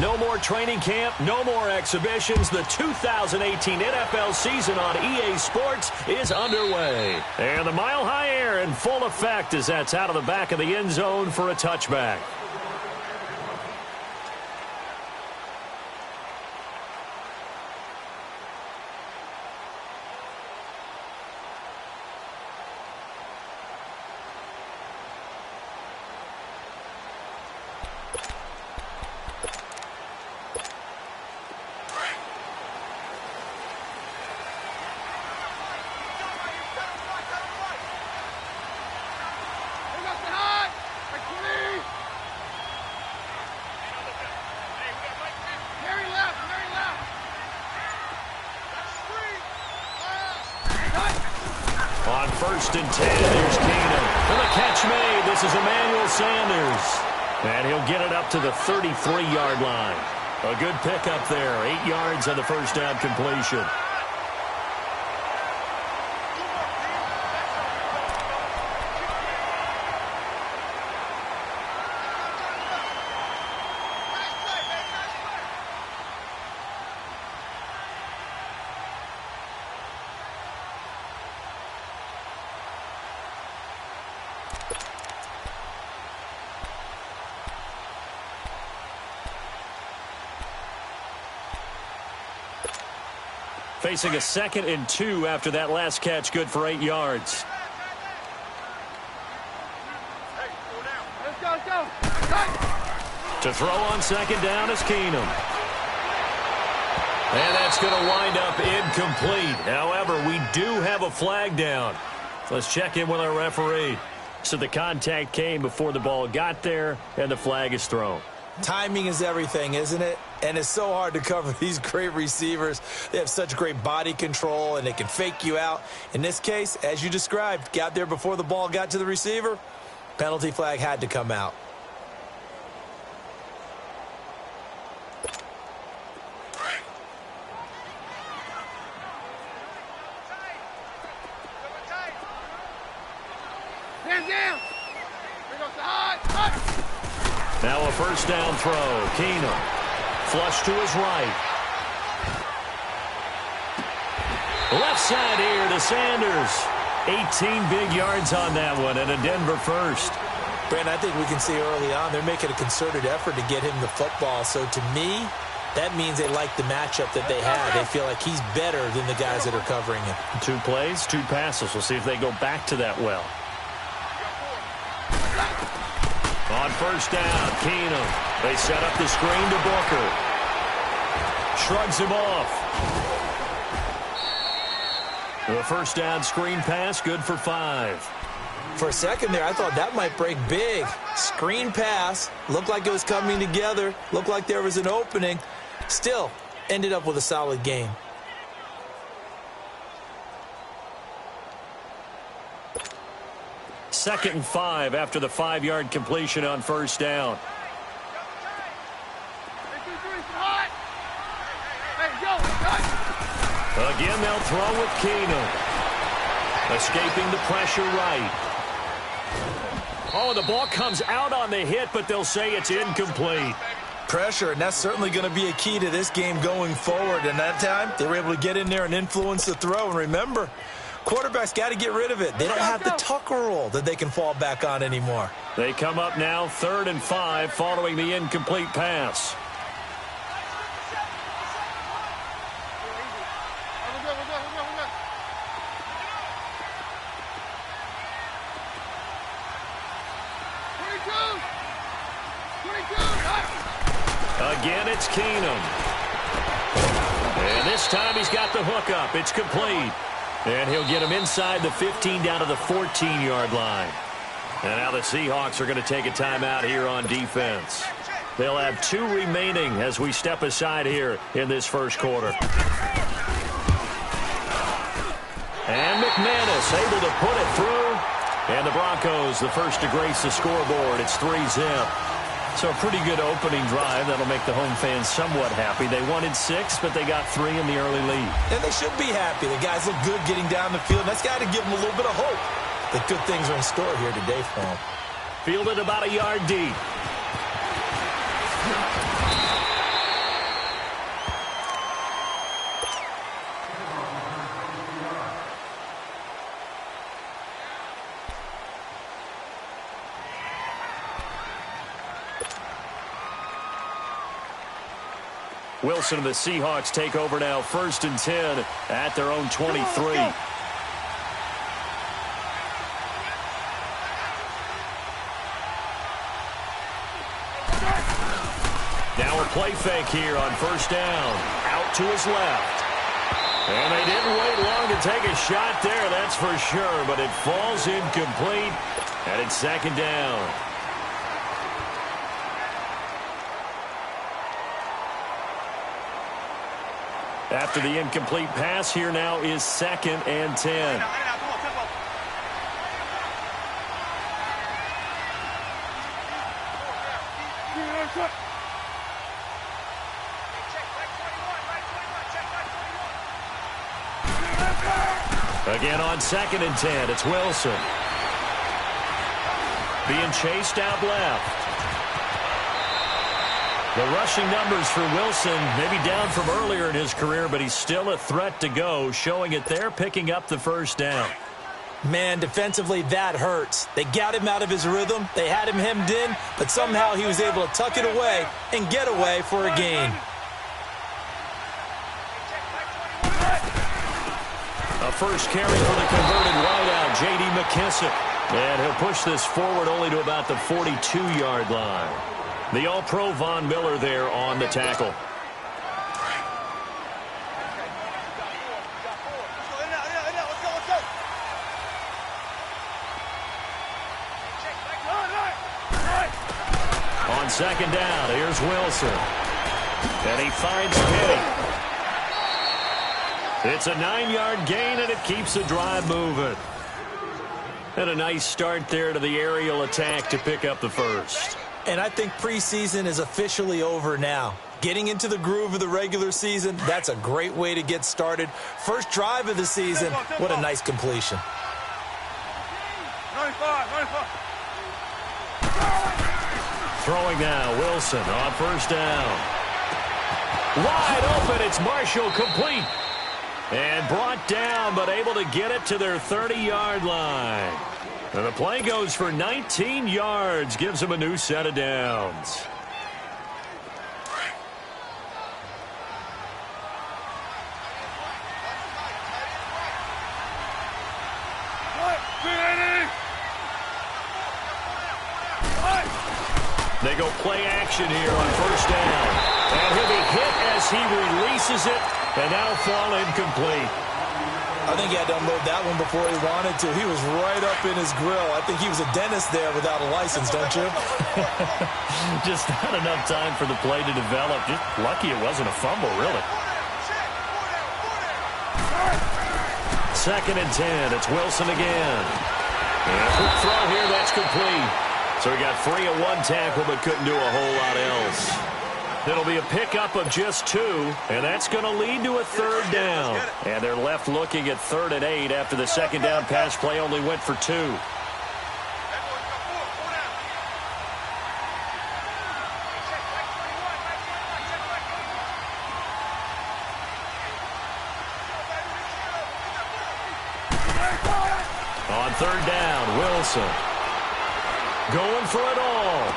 No more training camp, no more exhibitions. The 2018 NFL season on EA Sports is underway. And the mile-high air in full effect as that's out of the back of the end zone for a touchback. On 1st and 10, here's Keenum. And the catch made. This is Emmanuel Sanders. And he'll get it up to the 33-yard line. A good pickup there. 8 yards on the first down completion. Facing a 2nd and 2 after that last catch, good for 8 yards. To throw on 2nd down is Keenum. And that's going to wind up incomplete. However, we do have a flag down. Let's check in with our referee. So the contact came before the ball got there, and the flag is thrown. Timing is everything, isn't it? And it's so hard to cover these great receivers. They have such great body control, and they can fake you out. In this case, as you described, got there before the ball got to the receiver. Penalty flag had to come out. Now a 1st down throw. Keenum. Flush to his right. Left side here to Sanders. 18 big yards on that one and a Denver first. Brent, I think we can see early on they're making a concerted effort to get him the football. So to me, that means they like the matchup that they have. They feel like he's better than the guys that are covering him. 2 plays, 2 passes. We'll see if they go back to that well. On 1st down, Keenum. They set up the screen to Booker. Shrugs him off. The 1st down screen pass, good for 5. For a second there, I thought that might break big. Screen pass. Looked like it was coming together. Looked like there was an opening. Still, ended up with a solid game. Second and 5 after the 5-yard completion on 1st down. Again, they'll throw with Keenum. Escaping the pressure right. Oh, the ball comes out on the hit, but they'll say it's incomplete. Pressure, and that's certainly going to be a key to this game going forward. And that time, they were able to get in there and influence the throw. And remember, quarterbacks got to get rid of it. They don't have the Tucker roll that they can fall back on anymore. They come up now 3rd and 5 following the incomplete pass. Again, it's Keenum. And this time he's got the hook up. It's complete. And he'll get him inside the 15 down to the 14-yard line. And now the Seahawks are going to take a timeout here on defense. They'll have 2 remaining as we step aside here in this first quarter. And McManus able to put it through. And the Broncos, the first to grace the scoreboard. It's 3-zip. So a pretty good opening drive. That'll make the home fans somewhat happy. They wanted 6, but they got 3 in the early lead. And they should be happy. The guys look good getting down the field. That's got to give them a little bit of hope that good things are in store here today for them. Fielded about a yard deep. Wilson and the Seahawks take over now, 1st and 10 at their own 23. Now a play fake here on 1st down. Out to his left. And they didn't wait long to take a shot there, that's for sure. But it falls incomplete, and it's 2nd down. After the incomplete pass, here now is 2nd and 10. Again on 2nd and 10, it's Wilson. Being chased out left. The rushing numbers for Wilson, maybe down from earlier in his career, but he's still a threat to go, showing it there, picking up the 1st down. Man, defensively, that hurts. They got him out of his rhythm. They had him hemmed in, but somehow he was able to tuck it away and get away for a gain. A first carry for the converted wideout, J.D. McKissick. And he'll push this forward only to about the 42-yard line. The All-Pro Von Miller there on the tackle. On 2nd down, here's Wilson. And he finds Penny. It's a 9-yard gain, and it keeps the drive moving. And a nice start there to the aerial attack to pick up the 1st. And I think preseason is officially over now. Getting into the groove of the regular season, that's a great way to get started. First drive of the season, what a nice completion. Throwing now, Wilson on 1st down. Wide open, it's Marshall, complete. And brought down, but able to get it to their 30-yard line. And the play goes for 19 yards, gives them a new set of downs. They go play action here on 1st down. And he'll be hit as he releases it, and that'll fall incomplete. I think he had to unload that one before he wanted to. He was right up in his grill. I think he was a dentist there without a license, don't you? Just not enough time for the play to develop. Just lucky it wasn't a fumble, really. 2nd and 10. It's Wilson again. And a quick throw here, that's complete. So he got free of one tackle, but couldn't do a whole lot else. It'll be a pickup of just 2, and that's going to lead to a 3rd down. And they're left looking at 3rd and 8 after the 2nd down pass play only went for 2. On 3rd down, Wilson going for it all.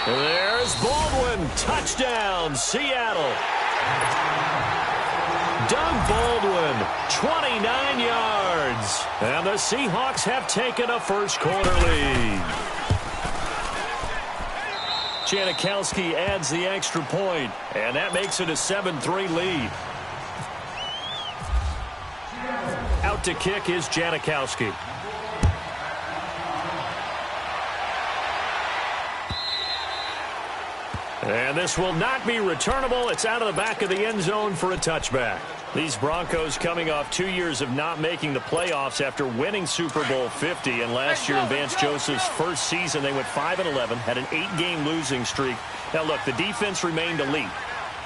There's Baldwin. Touchdown, Seattle. Doug Baldwin, 29 yards. And the Seahawks have taken a first-quarter lead. Janikowski adds the extra point, and that makes it a 7-3 lead. Out to kick is Janikowski. And this will not be returnable. It's out of the back of the end zone for a touchback. These Broncos coming off 2 years of not making the playoffs after winning Super Bowl 50. And last year in Vance Joseph's first season, they went 5-11, had an 8-game losing streak. Now, look, the defense remained elite.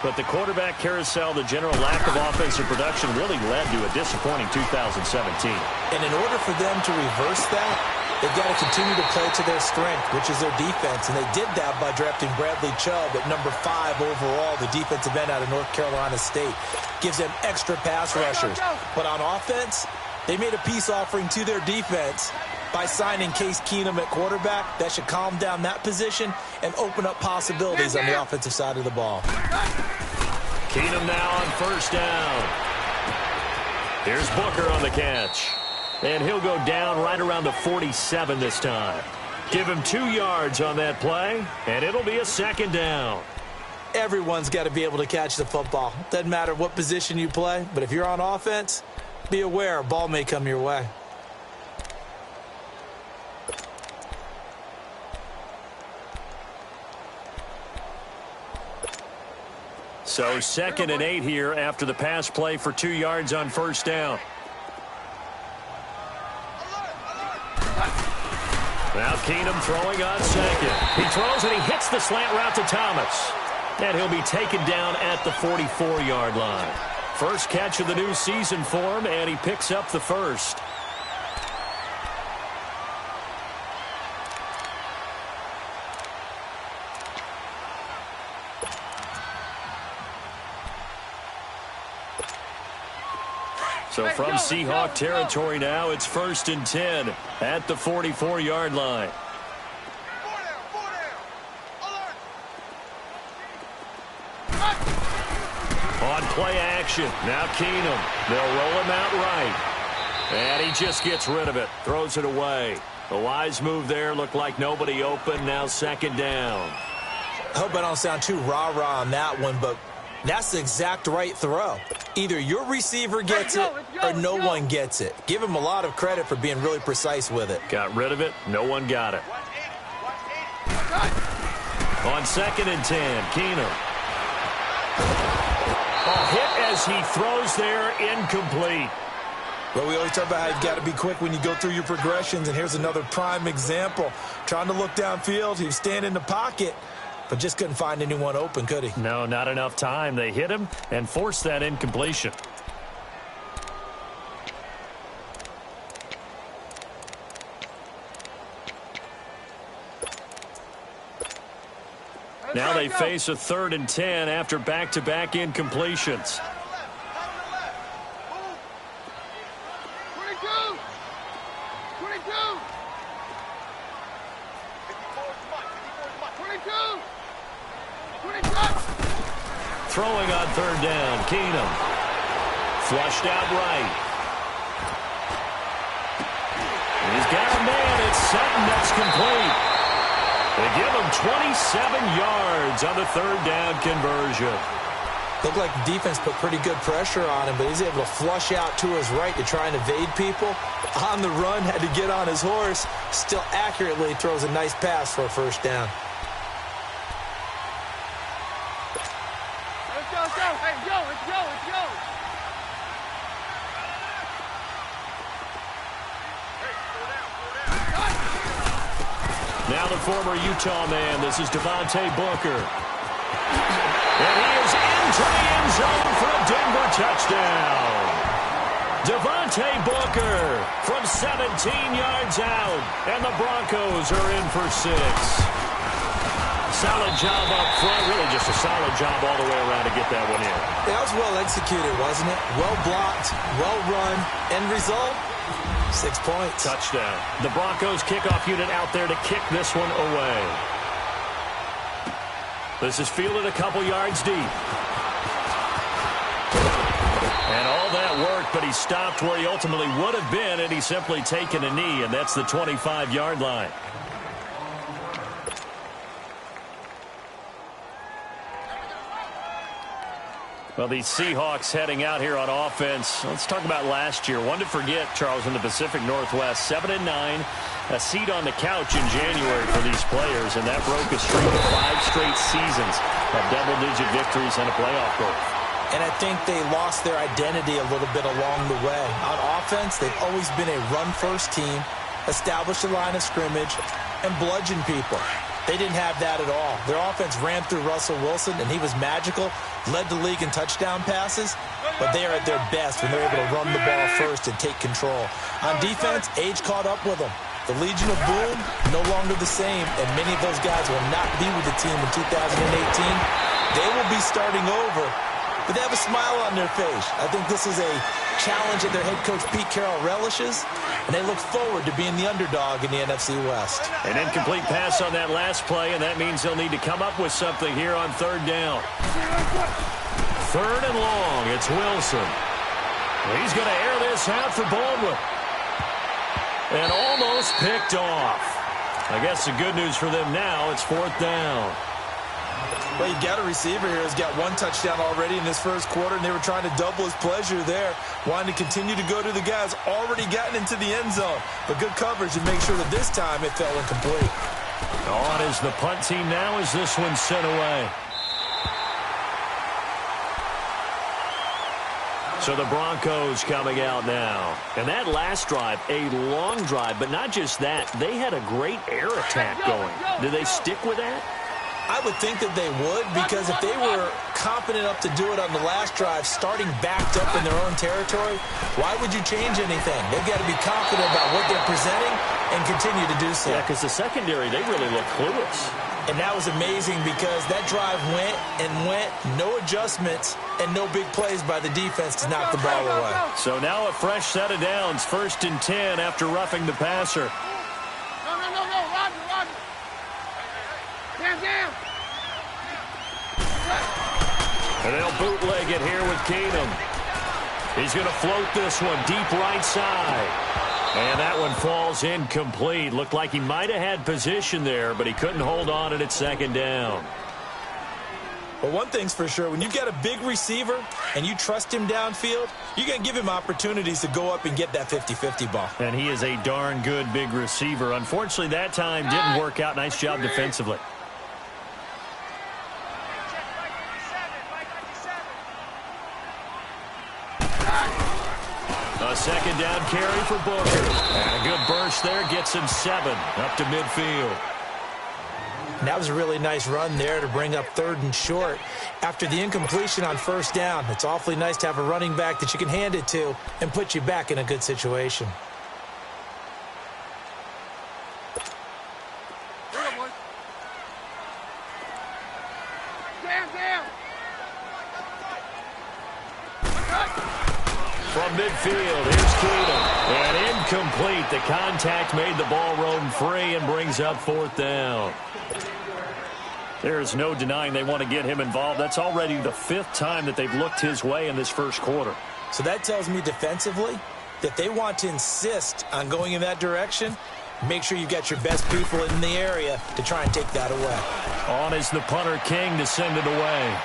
But the quarterback carousel, the general lack of offensive production really led to a disappointing 2017. And in order for them to reverse that, they've got to continue to play to their strength, which is their defense. And they did that by drafting Bradley Chubb at number 5 overall, the defensive end out of North Carolina State. Gives them extra pass rushers. But on offense, they made a peace offering to their defense by signing Case Keenum at quarterback. That should calm down that position and open up possibilities on the offensive side of the ball. Keenum now on first down. Here's Booker on the catch. And he'll go down right around the 47 this time. Give him 2 yards on that play, and it'll be a second down. Everyone's got to be able to catch the football. Doesn't matter what position you play, but if you're on offense, be aware a ball may come your way. So 2nd and 8 here after the pass play for 2 yards on first down. Now Keenum throwing on second. He throws and he hits the slant route to Thomas. And he'll be taken down at the 44-yard line. First catch of the new season for him, and he picks up the first. So from Seahawk territory now, it's 1st and 10 at the 44-yard line. On play action, now Keenum. They'll roll him out right. And he just gets rid of it, throws it away. A wise move there, looked like nobody open, now 2nd down. I hope I don't sound too rah-rah on that one, but that's the exact right throw. Either your receiver gets it or no one gets it. Give him a lot of credit for being really precise with it. Got rid of it. No one got it. On 2nd and 10, Keenum. A hit as he throws there, incomplete. Well, we always talk about how you've got to be quick when you go through your progressions, and here's another prime example. Trying to look downfield, he was standing in the pocket, but just couldn't find anyone open, could he? No, not enough time. They hit him and forced that incompletion. Now they face a 3rd and 10 after back-to-back incompletions. Throwing on 3rd down, Keenum. Flushed out right. He's got a man. It's Sutton that's complete. They give him 27 yards on the 3rd down conversion. Looked like the defense put pretty good pressure on him, but he's able to flush out to his right to try and evade people. On the run, had to get on his horse. Still accurately throws a nice pass for a 1st down. Now the former Utah man, this is Devontae Booker. And he is into the end zone for a Denver touchdown. Devontae Booker from 17 yards out, and the Broncos are in for 6. Solid job up front, really just a solid job all the way around to get that one in. That was well executed, wasn't it? Well blocked, well run, end result, 6 points. Touchdown. The Broncos kickoff unit out there to kick this one away. This is fielded a couple yards deep. And all that work, but he stopped where he ultimately would have been, and he's simply taken a knee, and that's the 25-yard line. Well, the Seahawks heading out here on offense. Let's talk about last year. One to forget, Charles, in the Pacific Northwest. 7-9, a seat on the couch in January for these players, and that broke a streak of 5 straight seasons of double-digit victories and a playoff berth. And I think they lost their identity a little bit along the way. On offense, they've always been a run-first team, establish a line of scrimmage, and bludgeon people. They didn't have that at all. Their offense ran through Russell Wilson, and he was magical, led the league in touchdown passes, but they are at their best when they're able to run the ball first and take control. On defense, age caught up with them. The Legion of Boom, no longer the same, and many of those guys will not be with the team in 2018. They will be starting over, but they have a smile on their face. I think this is a challenge that their head coach Pete Carroll relishes, and they look forward to being the underdog in the NFC West. An incomplete pass on that last play, and that means they'll need to come up with something here on 3rd down. Third and long. It's Wilson. He's going to air this out for Baldwin. And almost picked off. I guess the good news for them now, it's fourth down. Well, you got a receiver here who's got one touchdown already in this first quarter, and they were trying to double his pleasure there, wanting to continue to go to the guys already gotten into the end zone. But good coverage to make sure that this time it fell incomplete. On is the punt team now as this one's sent away. So the Broncos coming out now. And that last drive, a long drive, but not just that. They had a great air attack going. Do they stick with that? I would think that they would, because if they were confident enough to do it on the last drive, starting backed up in their own territory, why would you change anything? They've got to be confident about what they're presenting and continue to do so. Yeah, because the secondary, they really look clueless. And that was amazing because that drive went and went, no adjustments, and no big plays by the defense to knock the ball away. So now a fresh set of downs, 1st and 10 after roughing the passer. And they'll bootleg it here with Keenum. He's going to float this one deep right side. And that one falls incomplete. Looked like he might have had position there, but he couldn't hold on and it's second down. Well, one thing's for sure. When you've got a big receiver and you trust him downfield, you're going to give him opportunities to go up and get that 50-50 ball. And he is a darn good big receiver. Unfortunately, that time didn't work out. Nice job defensively. A second down carry for Booker. And a good burst there gets him 7 up to midfield. And that was a really nice run there to bring up 3rd and short. After the incompletion on 1st down, it's awfully nice to have a running back that you can hand it to and put you back in a good situation. From midfield, here's Keenum. And incomplete. The contact made the ball roam free and brings up 4th down. There's no denying they want to get him involved. That's already the 5th time that they've looked his way in this first quarter. So that tells me defensively that they want to insist on going in that direction. Make sure you've got your best people in the area to try and take that away. On is the punter King to send it away.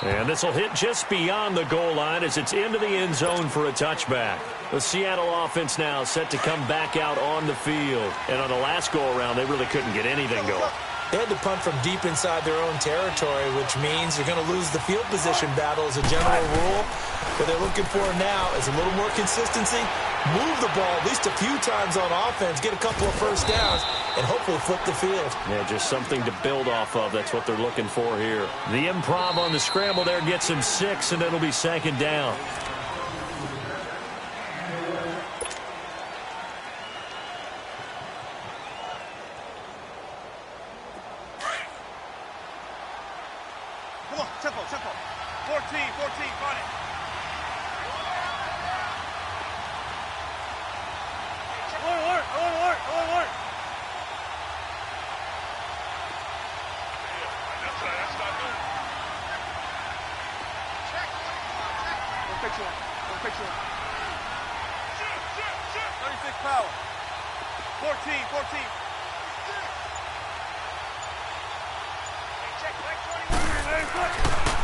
And this will hit just beyond the goal line as it's into the end zone for a touchback. The Seattle offense now set to come back out on the field. And on the last go-around, they really couldn't get anything going. They had to punt from deep inside their own territory, which means you're going to lose the field position battle as a general rule. What they're looking for now is a little more consistency, move the ball at least a few times on offense, get a couple of first downs, and hopefully flip the field. Yeah, just something to build off of. That's what they're looking for here. The improv on the scramble there gets him 6, and it'll be second down. Come on, tempo. 14, find it. Alert. That's not good. Don't picture one. Shoot. 36 power. 14.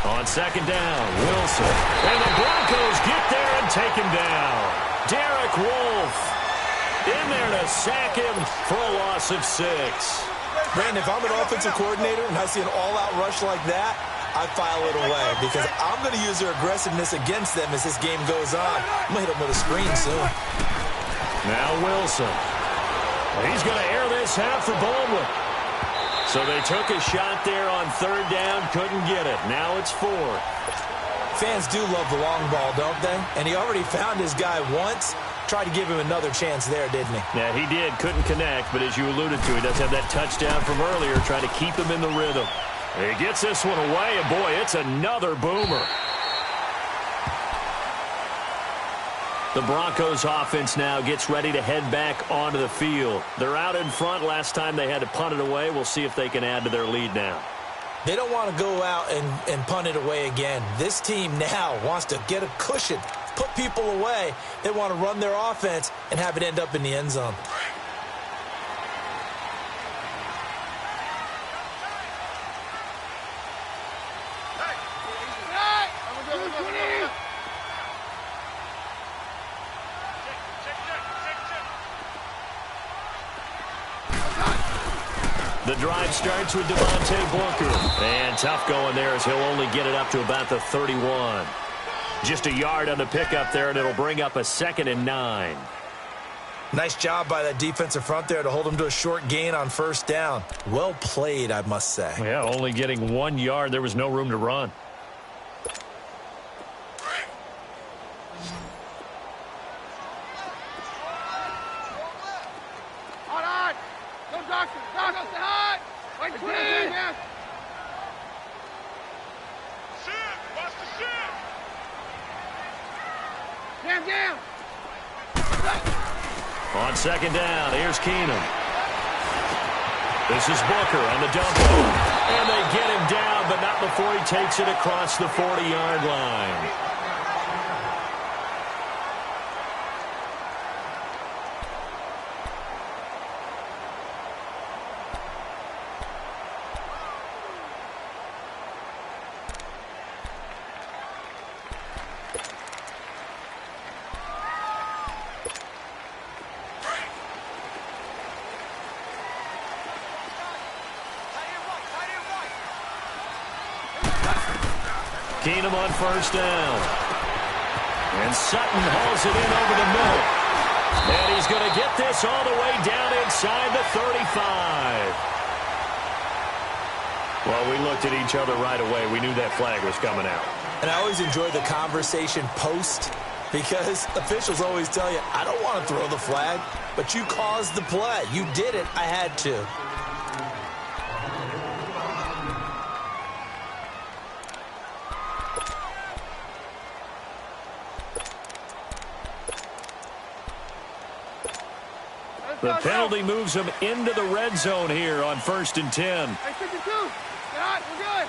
On second down, Wilson. And the Broncos get there and take him down. Derek Wolfe in there to sack him for a loss of 6. Brandon, if I'm an offensive coordinator and I see an all-out rush like that, I file it away because I'm going to use their aggressiveness against them as this game goes on. I'm going to hit them with a screen soon. Now Wilson. He's going to air this out for Baldwin. So they took a shot there on 3rd down, couldn't get it. Now it's 4. Fans do love the long ball, don't they? And he already found his guy once. Tried to give him another chance there, didn't he? Yeah, he did. Couldn't connect, but as you alluded to, he does have that touchdown from earlier, trying to keep him in the rhythm. He gets this one away, and boy, it's another boomer. The Broncos offense now gets ready to head back onto the field. They're out in front. Last time they had to punt it away. We'll see if they can add to their lead now. They don't want to go out and punt it away again. This team now wants to get a cushion, put people away. They want to run their offense and have it end up in the end zone. The drive starts with Devontae Booker. And tough going there as he'll only get it up to about the 31. Just a yard on the pickup there, and it'll bring up a 2nd and 9. Nice job by that defensive front there to hold him to a short gain on first down. Well played, I must say. Yeah, only getting 1 yard. There was no room to run. On 2nd down, here's Keenum. This is Booker on the dump off. And they get him down, but not before he takes it across the 40-yard line. Keenum on first down. And Sutton hauls it in over the middle. And he's going to get this all the way down inside the 35. Well, we looked at each other right away. We knew that flag was coming out. And I always enjoy the conversation post because officials always tell you, I don't want to throw the flag, but you caused the play. You did it. I had to. The penalty moves him into the red zone here on 1st and 10. Hey, 52. Get out. We're good.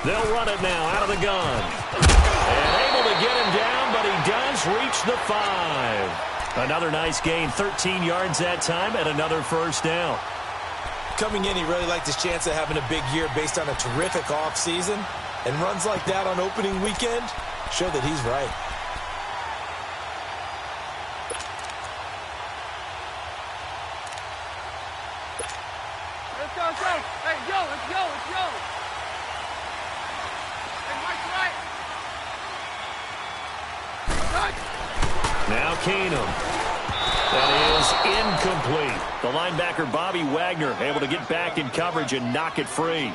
They'll run it now out of the gun. And able to get him down, but he does reach the 5. Another nice gain, 13 yards that time, and another first down. Coming in, he really liked his chance of having a big year based on a terrific offseason. And runs like that on opening weekend show that he's right. Let's go, let's go. Hey, yo, let's go, let's go. Hey, Mike's right. Now Keenum. That is incomplete. The linebacker, Bobby Wagner, able to get back in coverage and knock it free.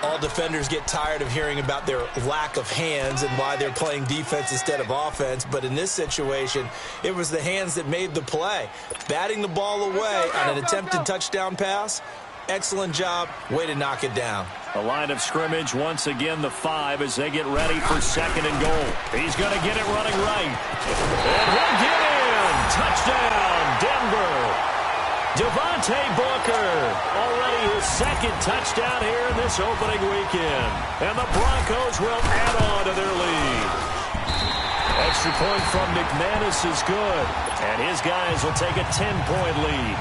All defenders get tired of hearing about their lack of hands and why they're playing defense instead of offense. But in this situation, it was the hands that made the play. Batting the ball away on an attempted touchdown pass. Excellent job. Way to knock it down. The line of scrimmage, once again, the 5 as they get ready for 2nd and goal. He's going to get it running right. And he'll get in. Touchdown, Denver. Devontae Booker, already his 2nd touchdown here in this opening weekend. And the Broncos will add on to their lead. Extra point from McManus is good. And his guys will take a 10-point lead.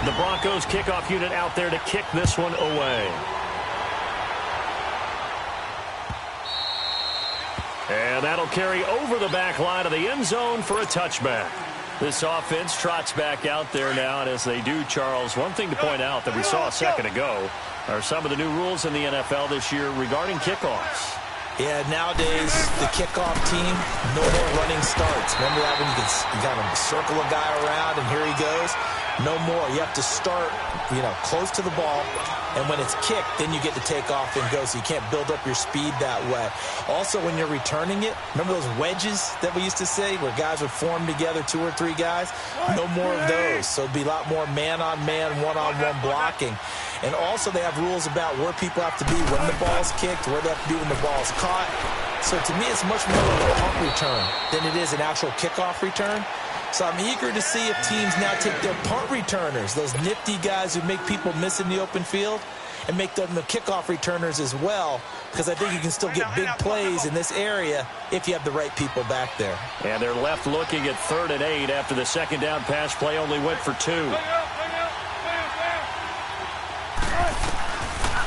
The Broncos kickoff unit out there to kick this one away. And that'll carry over the back line of the end zone for a touchback. This offense trots back out there now, and as they do, Charles, one thing to point out that we saw a second ago are some of the new rules in the NFL this year regarding kickoffs. Yeah, nowadays, the kickoff team, no more running starts. Remember that when you kind of circle a guy around and here he goes? No more. You have to start, close to the ball. And when it's kicked, then you get to take off and go, so you can't build up your speed that way. Also, when you're returning it, remember those wedges that we used to say where guys would form together, 2 or 3 guys? No more of those. So it'd be a lot more man-on-man, one-on-one blocking. And also they have rules about where people have to be when the ball's kicked, where they have to be when the ball's caught. So to me, it's much more of a punt return than it is an actual kickoff return. So I'm eager to see if teams now take their punt returners, those nifty guys who make people miss in the open field, and make them the kickoff returners as well, because I think you can still get big plays in this area if you have the right people back there. And they're left looking at 3rd and 8 after the second down pass play only went for 2.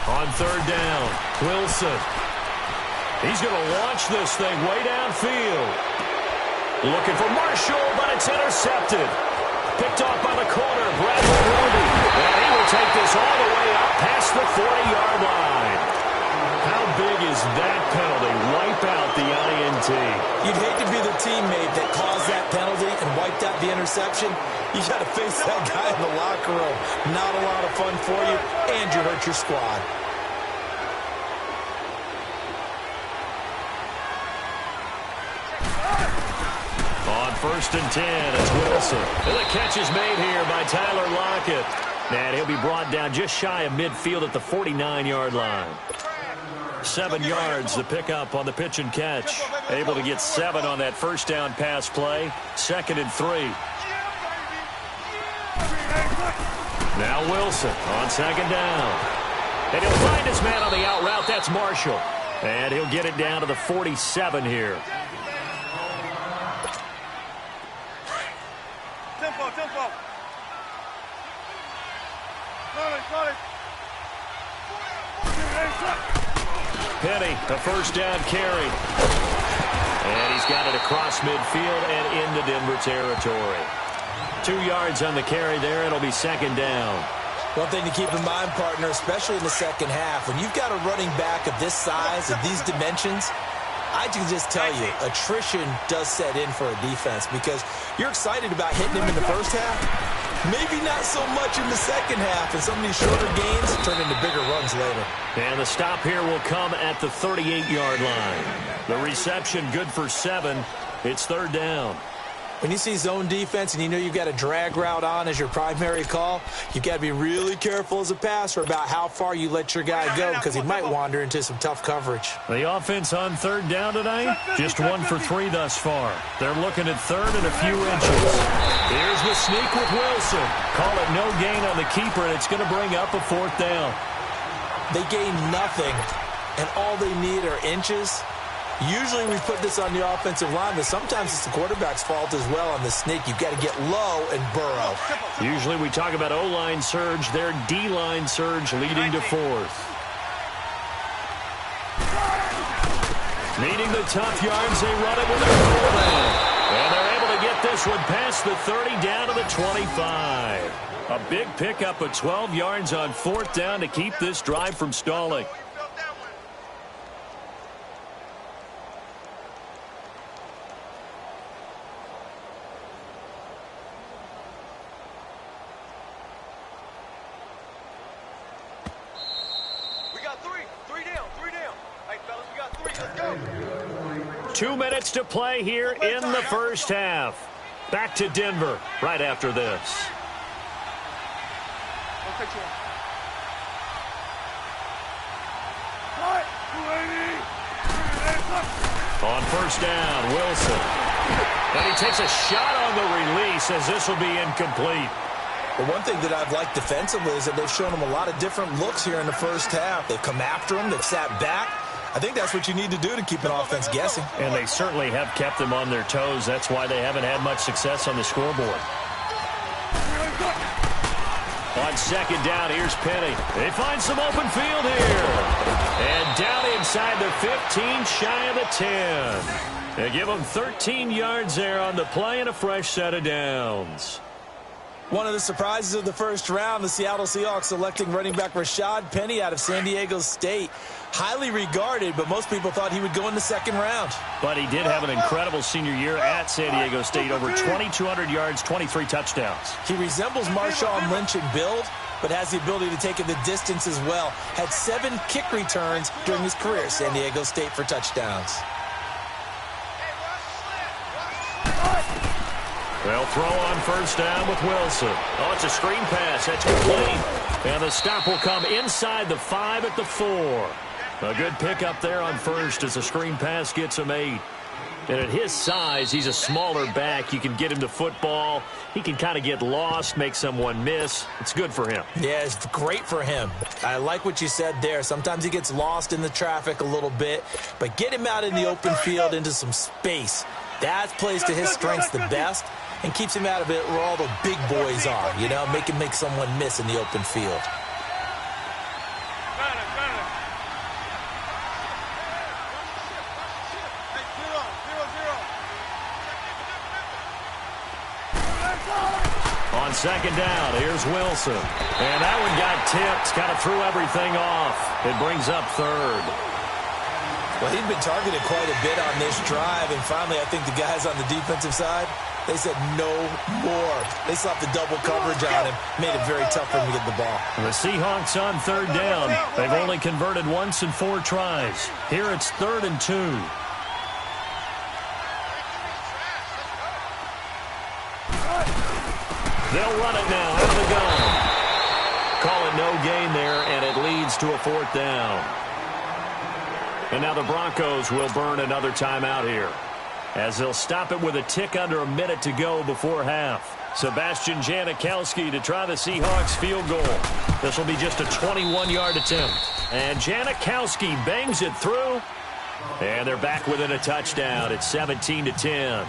On 3rd down, Wilson. He's going to launch this thing way downfield. Looking for Marshall, but it's intercepted. Picked off by the corner, Bradley Roby. And he will take this all the way up past the 40-yard line. How big is that penalty? Wipe out the INT. You'd hate to be the teammate that caused that penalty and wiped out the interception. You got to face that guy in the locker room. Not a lot of fun for you, and you hurt your squad. On 1st and 10, it's Wilson. And the catch is made here by Tyler Lockett. And he'll be brought down just shy of midfield at the 49-yard line. 7 yards to pick up on the pitch and catch. Able to get 7 on that first down pass play. 2nd and 3. Now Wilson on 2nd down. And he'll find his man on the out route. That's Marshall. And he'll get it down to the 47 here. Tempo. Penny, a first down carry. And he's got it across midfield and into Denver territory. 2 yards on the carry there. It'll be 2nd down. One thing to keep in mind, partner, especially in the second half, when you've got a running back of this size, of these dimensions, I can just tell you, attrition does set in for a defense because you're excited about hitting him in the first half. Maybe not so much in the second half, and some of these shorter gains turn into bigger runs later. And the stop here will come at the 38-yard line. The reception good for 7. It's 3rd down. When you see zone defense and you know you've got a drag route on as your primary call, you've got to be really careful as a passer about how far you let your guy go because he might wander into some tough coverage. The offense on 3rd down tonight, just 1 for 3 thus far. They're looking at 3rd and a few inches. Here's the sneak with Wilson. Call it no gain on the keeper, and it's going to bring up a 4th down. They gain nothing, and all they need are inches. Usually we put this on the offensive line, but sometimes it's the quarterback's fault as well on the sneak. You've got to get low and burrow. Usually we talk about O-line surge, their D-line surge leading to 4th. Needing the tough yards, they run it with their fullback. And they're able to get this one past the 30 down to the 25. A big pickup of 12 yards on 4th down to keep this drive from stalling. We got three down. Hey, fellas, we got 3. Let's go. 2 minutes to play here in the first half. Back to Denver right after this. On 1st down, Wilson. And he takes a shot on the release as this will be incomplete. But one thing that I've liked defensively is that they've shown him a lot of different looks here in the first half. They've come after him. They've sat back. I think that's what you need to do to keep an offense guessing. And they certainly have kept them on their toes. That's why they haven't had much success on the scoreboard. On 2nd down, here's Penny. They find some open field here. And down inside the 15, shy of the 10. They give them 13 yards there on the play and a fresh set of downs. One of the surprises of the first round, the Seattle Seahawks selecting running back Rashad Penny out of San Diego State. Highly regarded, but most people thought he would go in the second round. But he did have an incredible senior year at San Diego State. Over 2,200 yards, 23 touchdowns. He resembles Marshawn Lynch in build, but has the ability to take it the distance as well. Had 7 kick returns during his career at San Diego State for touchdowns. They'll throw on first down with Wilson. Oh, it's a screen pass. That's complete. And the stop will come inside the 5 at the 4. A good pickup there on first as the screen pass gets him 8. And at his size, he's a smaller back. You can get him to football. He can kind of get lost, make someone miss. It's good for him. Yeah, it's great for him. I like what you said there. Sometimes he gets lost in the traffic a little bit, but get him out in the open field into some space. That plays to his strengths the best and keeps him out of it where all the big boys are, you know, make someone miss in the open field. On second down, here's Wilson. And that one got tipped, kind of threw everything off. It brings up third. Well, he'd been targeted quite a bit on this drive, and finally I think the guys on the defensive side, they said no more. They slapped the double coverage on him, made it very tough for him to get the ball. The Seahawks on third down. They've only converted once in 4 tries. Here it's 3rd and 2. They'll run it now out of the gun. Call it no gain there, and it leads to a 4th down. And now the Broncos will burn another timeout here, as they'll stop it with a tick under a minute to go before half. Sebastian Janikowski to try the Seahawks field goal. This will be just a 21-yard attempt. And Janikowski bangs it through. And they're back within a touchdown. It's 17-10.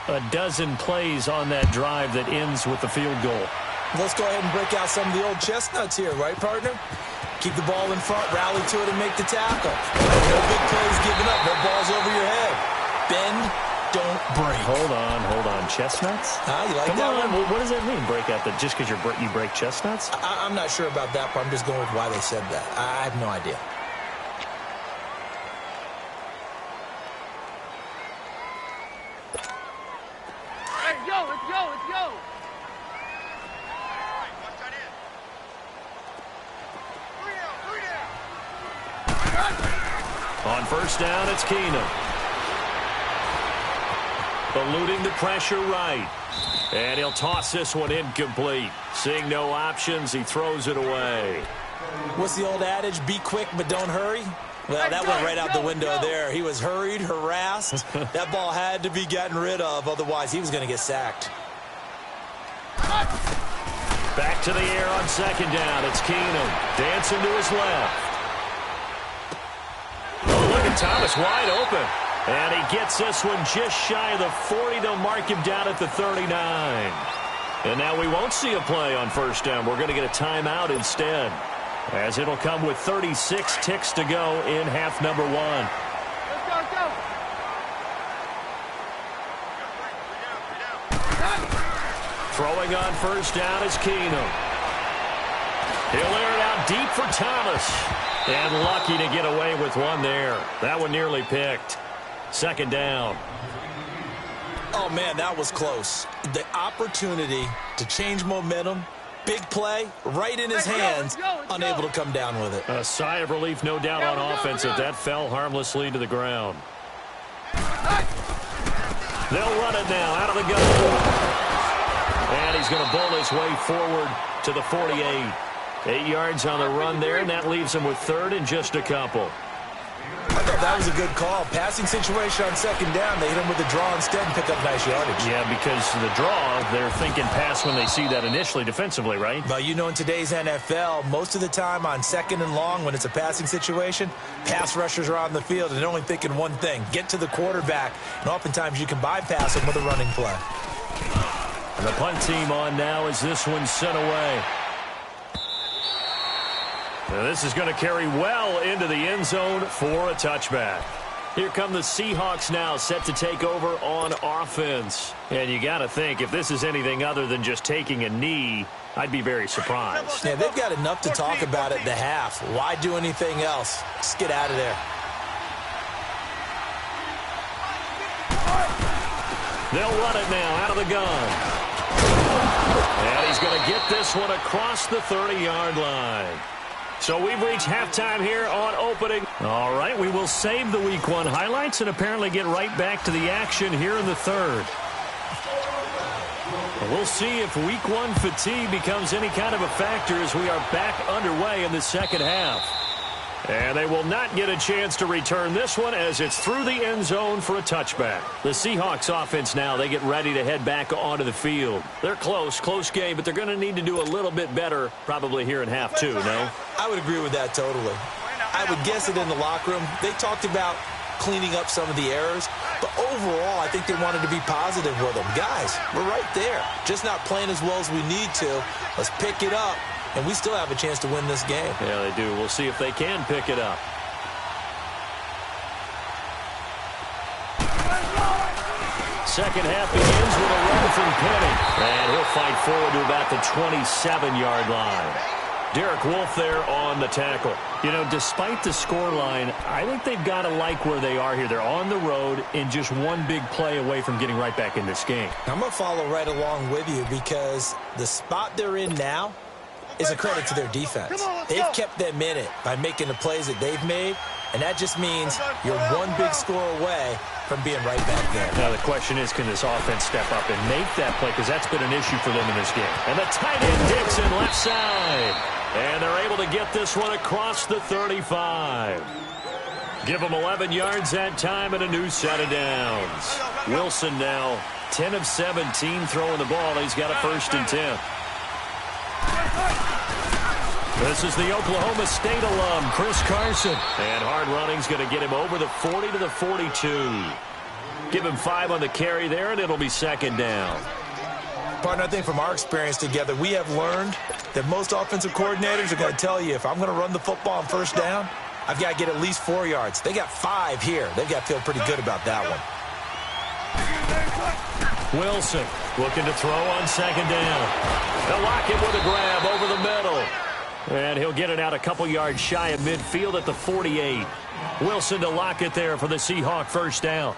A dozen plays on that drive that ends with the field goal. Let's go ahead and break out some of the old chestnuts here, right, partner? Keep the ball in front, rally to it, and make the tackle. No big plays given up, no balls over your head. Bend, don't break. Hold on. Chestnuts? You like Come that on. one? What does that mean, break out? Just because you break chestnuts? I'm not sure about that, but I'm just going with why they said that. I have no idea. Hey, let's go. On first down, it's Keenum. Eluding the pressure right. And he'll toss this one incomplete. Seeing no options, he throws it away. What's the old adage? Be quick, but don't hurry. Well, that went right out the window there. He was hurried, harassed. That ball had to be gotten rid of, otherwise he was going to get sacked. Back to the air on second down. It's Keenum. Dancing to his left. Oh, look at Thomas wide open. And he gets this one just shy of the 40 to mark him down at the 39. And now we won't see a play on first down. We're going to get a timeout instead, as it'll come with 36 ticks to go in half number 1. Let's go. Throwing on first down is Keenum. He'll air it out deep for Thomas. And lucky to get away with one there. That one nearly picked. Second down. Oh, man, that was close. The opportunity to change momentum, big play, right in his hands, unable to come down with it. A sigh of relief, no doubt, on offense if that fell harmlessly to the ground. They'll run it now out of the gun. And he's going to bull his way forward to the 48. 8 yards on the run there, and that leaves him with third and just a couple. I thought that was a good call. Passing situation on second down. They hit him with the draw instead and pick up nice yardage. Yeah, because the draw, they're thinking pass when they see that initially defensively, right? But you know, in today's NFL, most of the time on second and long, when it's a passing situation, pass rushers are on the field and they're only thinking one thing: get to the quarterback. And oftentimes you can bypass them with a running play. And the punt team on now as this one's sent away. Now this is going to carry well into the end zone for a touchback. Here come the Seahawks now, set to take over on offense. And you got to think, if this is anything other than just taking a knee, I'd be very surprised. Yeah, they've got enough to talk about at the half. Why do anything else? Just get out of there. They'll run it now out of the gun. And he's going to get this one across the 30-yard line. So we've reached halftime here on opening. All right, we will save the Week 1 highlights and apparently get right back to the action here in the third. We'll see if Week 1 fatigue becomes any kind of a factor as we are back underway in the second half. And they will not get a chance to return this one as it's through the end zone for a touchback. The Seahawks offense now, they get ready to head back onto the field. They're close game, but they're going to need to do a little bit better probably here in half two, no? I would agree with that totally. I would guess it in the locker room. They talked about cleaning up some of the errors, but overall I think they wanted to be positive with them. Guys, we're right there. Just not playing as well as we need to. Let's pick it up. And we still have a chance to win this game. Yeah, they do. We'll see if they can pick it up. Second half begins with a run from Penny. And he'll fight forward to about the 27-yard line. Derek Wolfe there on the tackle. You know, despite the scoreline, I think they've got to like where they are here. They're on the road and just one big play away from getting right back in this game. I'm going to follow right along with you because the spot they're in now is a credit to their defense. They've kept them in it by making the plays that they've made, and that just means you're one big score away from being right back there. Now the question is, can this offense step up and make that play, because that's been an issue for them in this game. And the tight end Dixon left side. And they're able to get this one across the 35. Give them 11 yards that time and a new set of downs. Wilson now 10 of 17 throwing the ball. He's got a 1st and 10. This is the Oklahoma State alum, Chris Carson. And hard running's going to get him over the 40 to the 42. Give him 5 on the carry there, and it'll be 2nd down. Partner, I think from our experience together, we have learned that most offensive coordinators are going to tell you, if I'm going to run the football on 1st down, I've got to get at least 4 yards. They got 5 here. They've got to feel pretty good about that one. Wilson looking to throw on 2nd down. They'll lock him with a grab over the middle. And he'll get it out a couple yards shy of midfield at the 48. Wilson to lock it there for the Seahawk 1st down.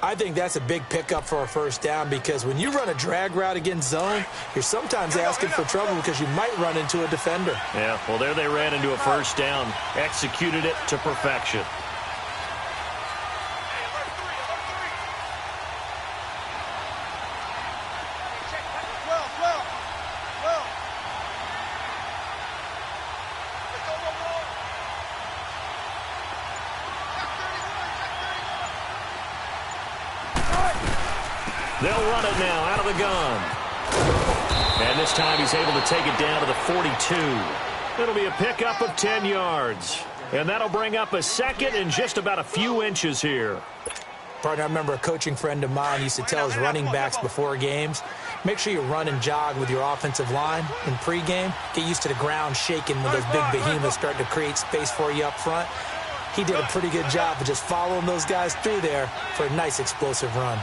I think that's a big pickup for a 1st down because when you run a drag route against zone, you're sometimes asking for trouble because you might run into a defender. Yeah, well, there they ran into a 1st down. Executed it to perfection. They'll run it now out of the gun. And this time he's able to take it down to the 42. It'll be a pickup of 10 yards. And that'll bring up a 2nd and just about a few inches here. Partner, I remember a coaching friend of mine used to tell his running backs before games, make sure you run and jog with your offensive line in pregame. Get used to the ground shaking when those big behemoths start to create space for you up front. He did a pretty good job of just following those guys through there for a nice explosive run.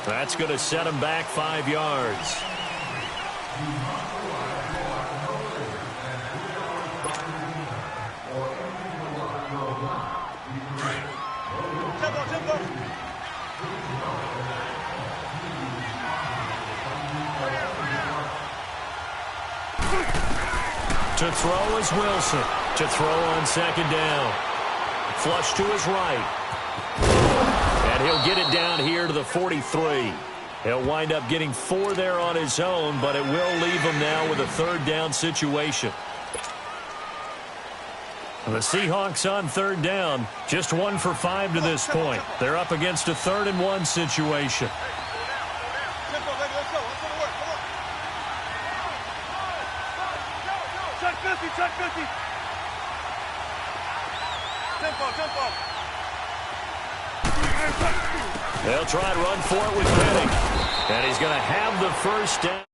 That's going to set him back 5 yards. To throw is Wilson. To throw on 2nd down. Flush to his right. And he'll get it down here to the 43. He'll wind up getting 4 there on his own, but it will leave him now with a 3rd down situation. The Seahawks on 3rd down, just 1 for 5 to this point. They're up against a 3rd and 1 situation. check 50. Tempo. They'll try and run for it with Penning. And he's going to have the first down.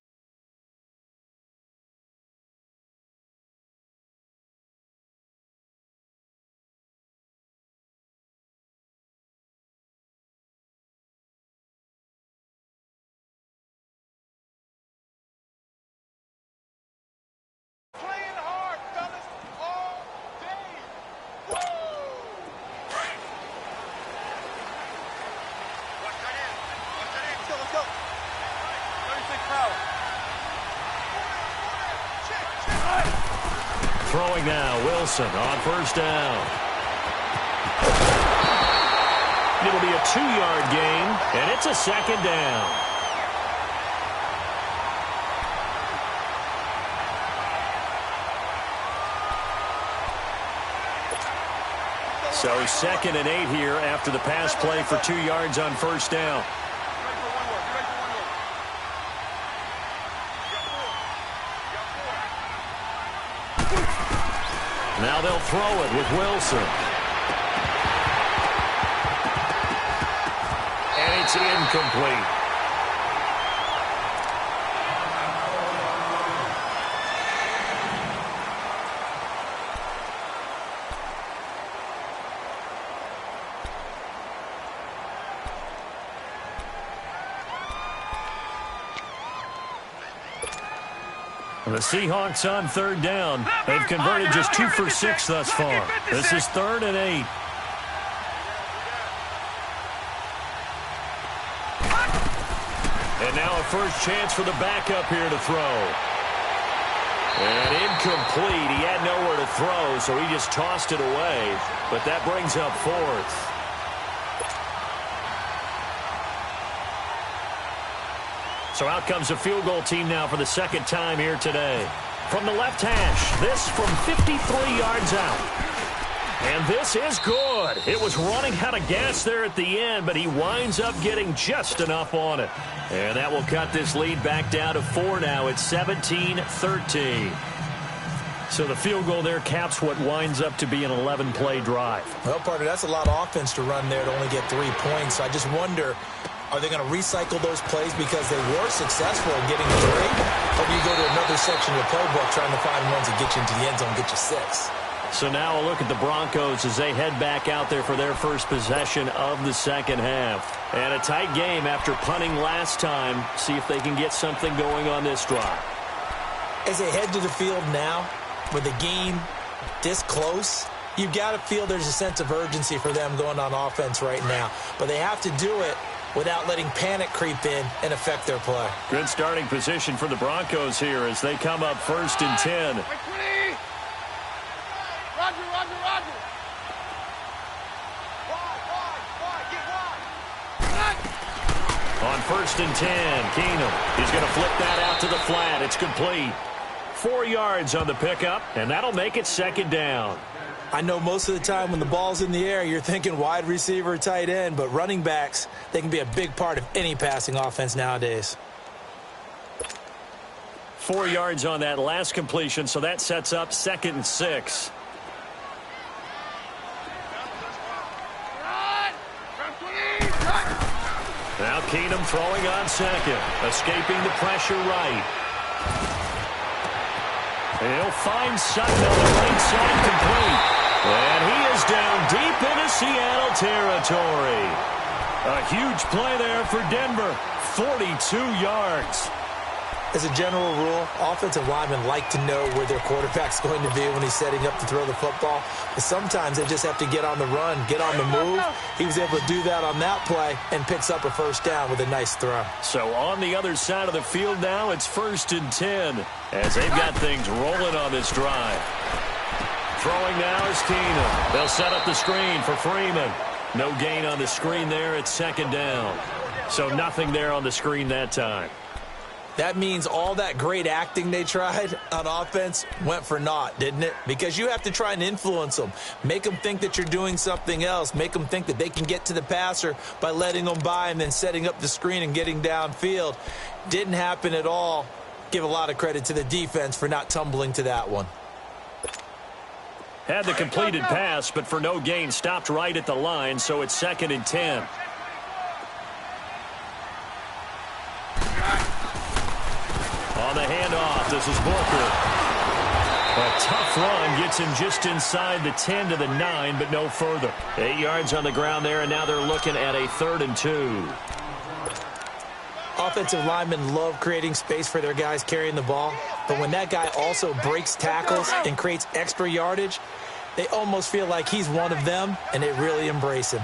Playing hard, fellas, all day. Woo! Watch that in. Let's go. 36 power. Throwing now, Wilson on first down. It'll be a 2-yard gain, and it's a second down. So 2nd and 8 here after the pass play for 2 yards on first down. Now they'll throw it with Wilson. And it's incomplete. The Seahawks on third down. They've converted just 2 for 6 thus far. This is 3rd and 8. And now a first chance for the backup here to throw. And incomplete. He had nowhere to throw, so he just tossed it away. But that brings up 4th. So out comes a field goal team now for the second time here today. From the left hash, this from 53 yards out. And this is good. It was running out of gas there at the end, but he winds up getting just enough on it. And that will cut this lead back down to 4 now. It's 17-13. So the field goal there caps what winds up to be an 11-play drive. Well, partner, that's a lot of offense to run there to only get 3 points. So I just wonder, are they going to recycle those plays because they were successful in getting 3? Or do you go to another section of the playbook trying to find ones that get you into the end zone, get you 6? So now a look at the Broncos as they head back out there for their first possession of the second half. And a tight game after punting last time. See if they can get something going on this drive. As they head to the field now, with the game this close, you've got to feel there's a sense of urgency for them going on offense right now. But they have to do it without letting panic creep in and affect their play. Good starting position for the Broncos here as they come up 1st and 10. Roger. Wide, get wide. On 1st and 10, Keenum. He's going to flip that out to the flat. It's complete. 4 yards on the pickup, and that'll make it second down. I know most of the time when the ball's in the air, you're thinking wide receiver, tight end, but running backs, they can be a big part of any passing offense nowadays. 4 yards on that last completion, so that sets up 2nd and 6. Now Keenum throwing on 2nd, escaping the pressure right. He'll find Sutton on the right side complete. And he is down deep into Seattle territory. A huge play there for Denver. 42 yards. As a general rule, offensive linemen like to know where their quarterback's going to be when he's setting up to throw the football. But sometimes they just have to get on the run, get on the move. He was able to do that on that play and picks up a first down with a nice throw. So on the other side of the field now, it's 1st and 10 as they've got things rolling on this drive. Throwing now is Keenum. They'll set up the screen for Freeman. No gain on the screen there. It's 2nd down. So nothing there on the screen that time. That means all that great acting they tried on offense went for naught, didn't it? Because you have to try and influence them. Make them think that you're doing something else. Make them think that they can get to the passer by letting them by and then setting up the screen and getting downfield. Didn't happen at all. Give a lot of credit to the defense for not tumbling to that one. Had the completed pass, but for no gain, stopped right at the line, so it's 2nd and 10. On the handoff, this is Booker. A tough run gets him just inside the 10 to the 9, but no further. 8 yards on the ground there, and now they're looking at a 3rd and 2. Offensive linemen love creating space for their guys carrying the ball, but when that guy also breaks tackles and creates extra yardage, they almost feel like he's one of them, and they really embrace him.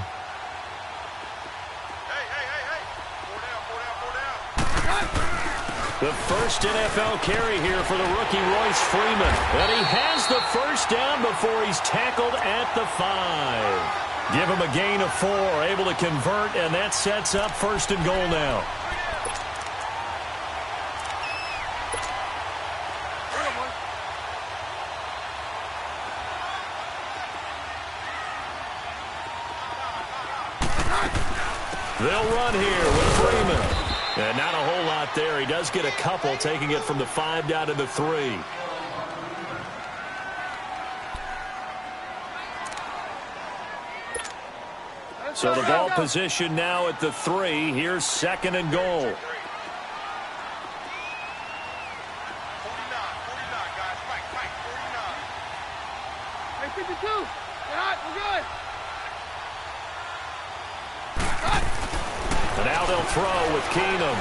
The first NFL carry here for the rookie Royce Freeman. And he has the first down before he's tackled at the 5. Give him a gain of 4, able to convert, and that sets up 1st and goal now. They'll run here with Freeman. And not a whole lot there. He does get a couple, taking it from the 5 down to the 3. So the ball position now at the 3. Here's 2nd and goal. 49, 49, guys. Fight, 49. Hey, 52. Get hot. We're good. And now they'll throw with Keenum.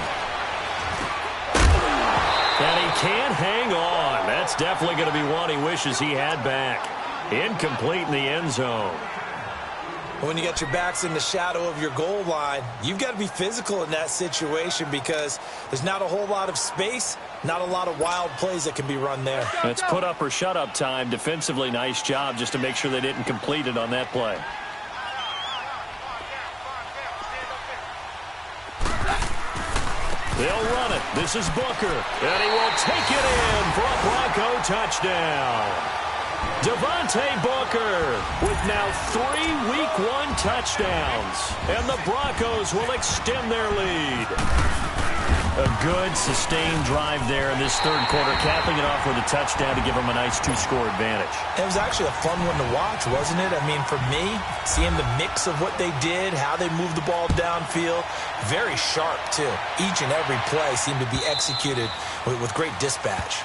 And he can't hang on. That's definitely going to be one he wishes he had back. Incomplete in the end zone. When you got your backs in the shadow of your goal line, you've got to be physical in that situation because there's not a whole lot of space, not a lot of wild plays that can be run there. It's put up or shut up time. Defensively, nice job just to make sure they didn't complete it on that play. They'll run it. This is Booker. And he will take it in for a Bronco touchdown. Devontae Booker with now 3 Week 1 touchdowns. And the Broncos will extend their lead. A good, sustained drive there in this 3rd quarter, capping it off with a touchdown to give them a nice 2-score advantage. It was actually a fun one to watch, wasn't it? I mean, for me, seeing the mix of what they did, how they moved the ball downfield, very sharp, too. Each and every play seemed to be executed with great dispatch.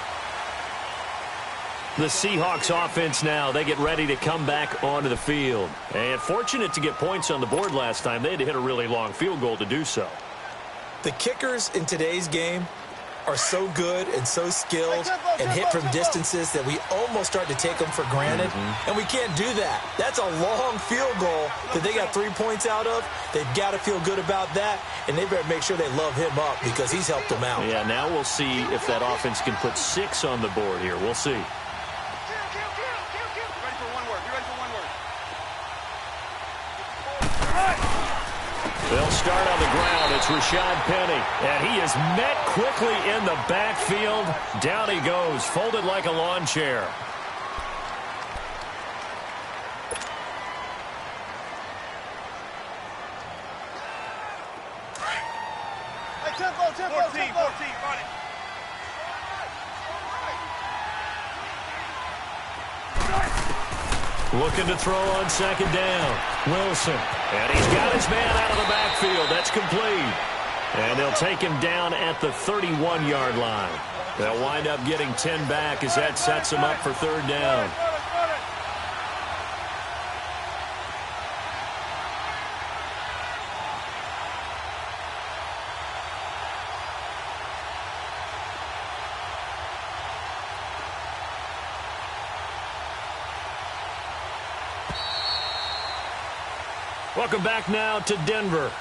The Seahawks offense now, they get ready to come back onto the field. And fortunate to get points on the board last time. They had to hit a really long field goal to do so. The kickers in today's game are so good and so skilled and hit from distances that we almost start to take them for granted, and we can't do that. That's a long field goal that they got 3 points out of. They've got to feel good about that, and they better make sure they love him up because he's helped them out. Yeah, now we'll see if that offense can put 6 on the board here. We'll see. They'll start on the ground. It's Rashad Penny. And he is met quickly in the backfield. Down he goes, folded like a lawn chair. Hey, tempo, 14, run it. Looking to throw on 2nd down. Wilson. And he's got his man out of the backfield. That's complete. And they'll take him down at the 31-yard line. They'll wind up getting 10 back as that sets them up for 3rd down. Welcome back now to Denver.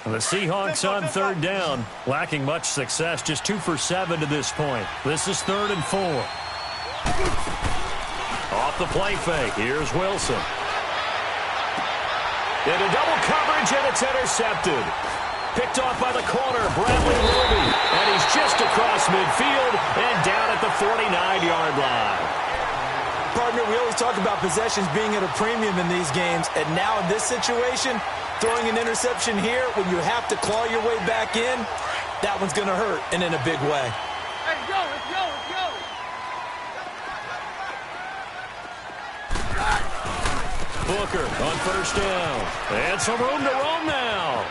The Seahawks on 3rd down, lacking much success, just 2 for 7 to this point. This is 3rd and 4. Off the play fake, here's Wilson. Into double coverage, and it's intercepted. Picked off by the corner, Bradley Roby. And he's just across midfield and down at the 49-yard line. Partner, we always talk about possessions being at a premium in these games. And now in this situation, throwing an interception here when you have to claw your way back in, That one's going to hurt, and in a big way. Let's go, let's go, let's go. Booker on first down. And some room to roam now.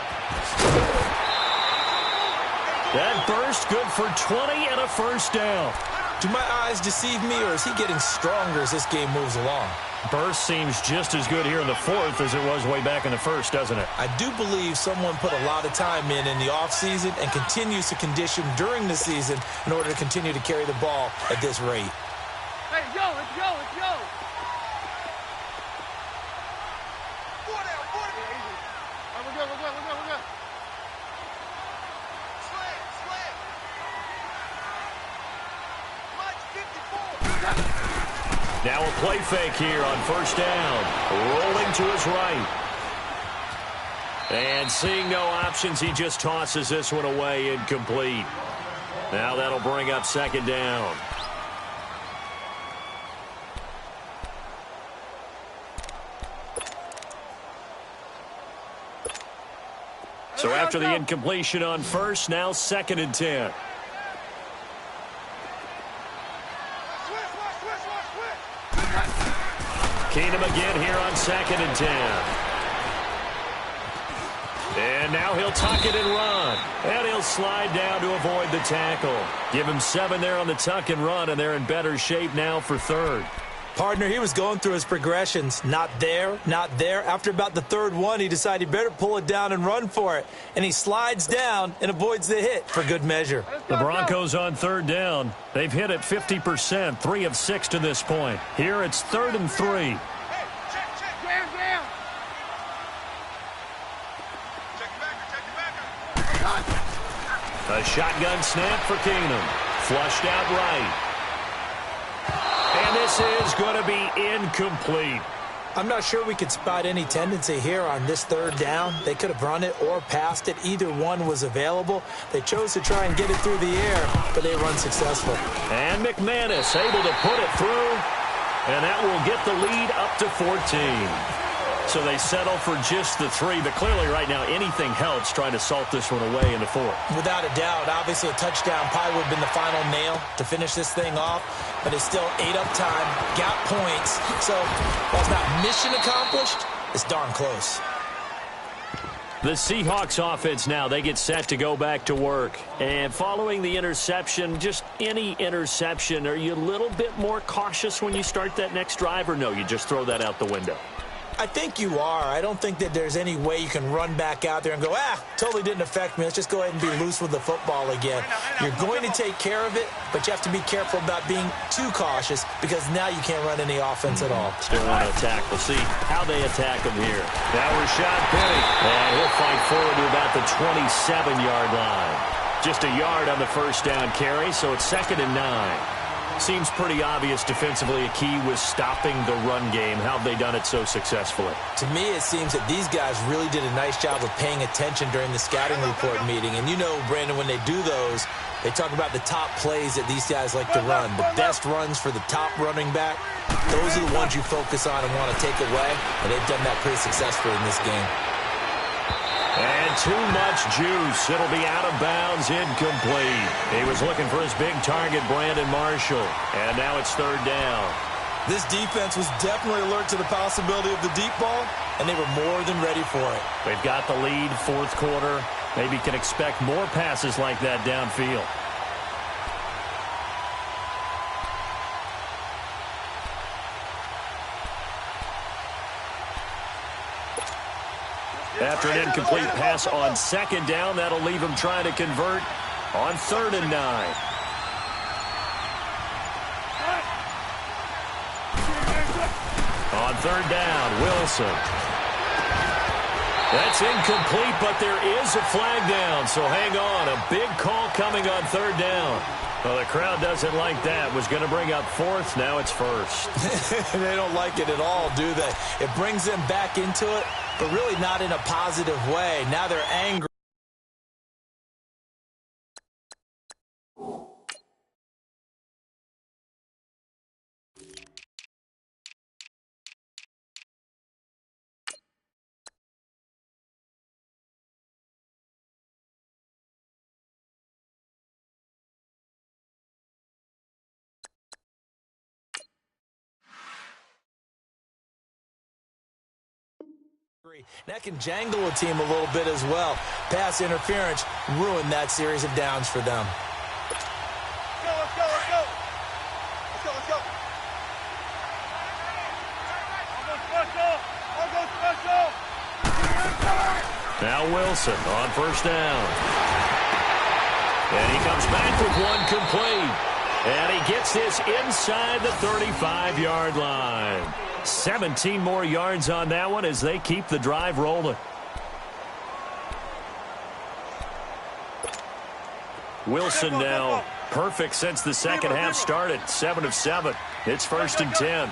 That burst good for 20 and a first down. Do my eyes deceive me, or is he getting stronger as this game moves along? Burst seems just as good here in the fourth as it was way back in the first, doesn't it? I do believe someone put a lot of time in the offseason and continues to condition during the season in order to continue to carry the ball at this rate. Let's go, let's go, let's go. Four down, four down. Yeah, easy. All right, we're good, we're good, we're good, we're good. Slam, slam. Mike's 54. Now a play fake here on first down. Rolling to his right. And seeing no options, he just tosses this one away incomplete. Now that'll bring up second down. So after the incompletion on first, now second and 10. Keenum again here on second and 10. And now he'll tuck it and run. And he'll slide down to avoid the tackle. Give him 7 there on the tuck and run, and they're in better shape now for third. Partner, he was going through his progressions. Not there, not there. After about the third one, he decided he better pull it down and run for it. And he slides down and avoids the hit for good measure. The Broncos on third down. They've hit it 50%, 3 of 6 to this point. Here it's 3rd and 3. Hey, check, check. Jam, jam. Check your backer. A shotgun snap for Keenum. Flushed out right. And this is going to be incomplete. I'm not sure we could spot any tendency here on this third down. They could have run it or passed it. Either one was available. They chose to try and get it through the air, but they were unsuccessful. And McManus able to put it through. And that will get the lead up to 14. So they settle for just the 3. But clearly right now anything helps trying to salt this one away in the 4th. Without a doubt, obviously a touchdown probably would have been the final nail to finish this thing off. But it's still ate up time, got points. So while it's not mission accomplished, it's darn close. The Seahawks offense now, they get set to go back to work. And following the interception, just any interception, are you a little bit more cautious when you start that next drive, or no, you just throw that out the window? I think you are. I don't think that there's any way you can run back out there and go, totally didn't affect me. Let's just go ahead and be loose with the football again. You're going to take care of it, but you have to be careful about being too cautious because now you can't run any offense at all. Still want to attack. We'll see how they attack him here. Now Rashad Penny. And he'll fight forward to about the 27-yard line. Just a yard on the first down carry, so it's 2nd and 9. Seems pretty obvious defensively a key was stopping the run game. How have they done it so successfully? To me, it seems that these guys really did a nice job of paying attention during the scouting report meeting. And you know, Brandon, when they do those, they talk about the top plays that these guys like to run. The best runs for the top running back, those are the ones you focus on and want to take away. And they've done that pretty successfully in this game. And too much juice. It'll be out of bounds, incomplete. He was looking for his big target, Brandon Marshall. And now it's 3rd down. This defense was definitely alert to the possibility of the deep ball, and they were more than ready for it. They've got the lead, 4th quarter. Maybe can expect more passes like that downfield. After an incomplete pass on 2nd down, that'll leave him trying to convert on 3rd and 9. On 3rd down, Wilson. That's incomplete, but there is a flag down, so hang on. A big call coming on 3rd down. Well, the crowd doesn't like that. Was going to bring up 4th. Now it's 1st. They don't like it at all, do they? It brings them back into it, but really not in a positive way. Now they're angry. That can jangle a team a little bit as well. Pass interference ruined that series of downs for them. Let's go. Let's go. I'll go special. Now Wilson on first down. And he comes back with one complete. And he gets this inside the 35-yard line. 17 more yards on that one as they keep the drive rolling. Wilson now perfect since the second half started. 7 of 7. It's 1st and 10.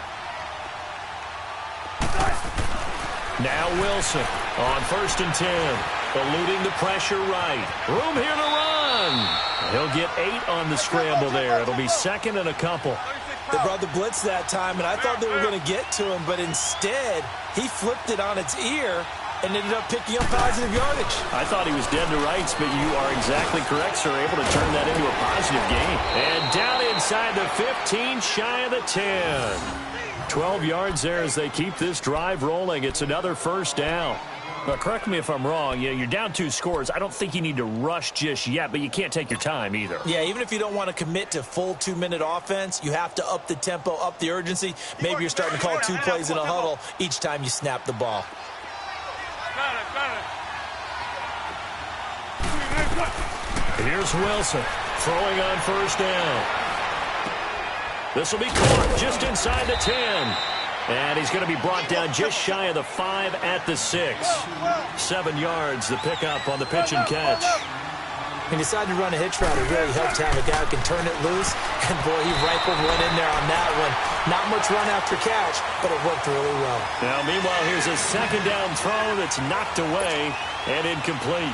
Now Wilson on 1st and 10. Eluding the pressure right. Room here to run. He'll get 8 on the scramble there. It'll be 2nd and a couple. They brought the blitz that time, and I thought they were going to get to him, but instead, he flipped it on its ear and ended up picking up positive yardage. I thought he was dead to rights, but you are exactly correct, sir. Able to turn that into a positive gain. And down inside the 15, shy of the 10. 12 yards there as they keep this drive rolling. It's another first down. Now, correct me if I'm wrong. You're down 2 scores. I don't think you need to rush just yet, but you can't take your time either. Yeah, even if you don't want to commit to full 2-minute offense, you have to up the tempo, up the urgency. Maybe you're starting to call 2 plays in a huddle each time you snap the ball. Here's Wilson throwing on first down. This will be caught just inside the 10. And he's going to be brought down just shy of the 5 at the 6. 7 yards, the pickup on the pitch and catch. He decided to run a hitch route. It really helped to have a guy who can turn it loose. And, boy, he rifled one in there on that one. Not much run after catch, but it worked really well. Now, meanwhile, here's a 2nd down throw that's knocked away and incomplete.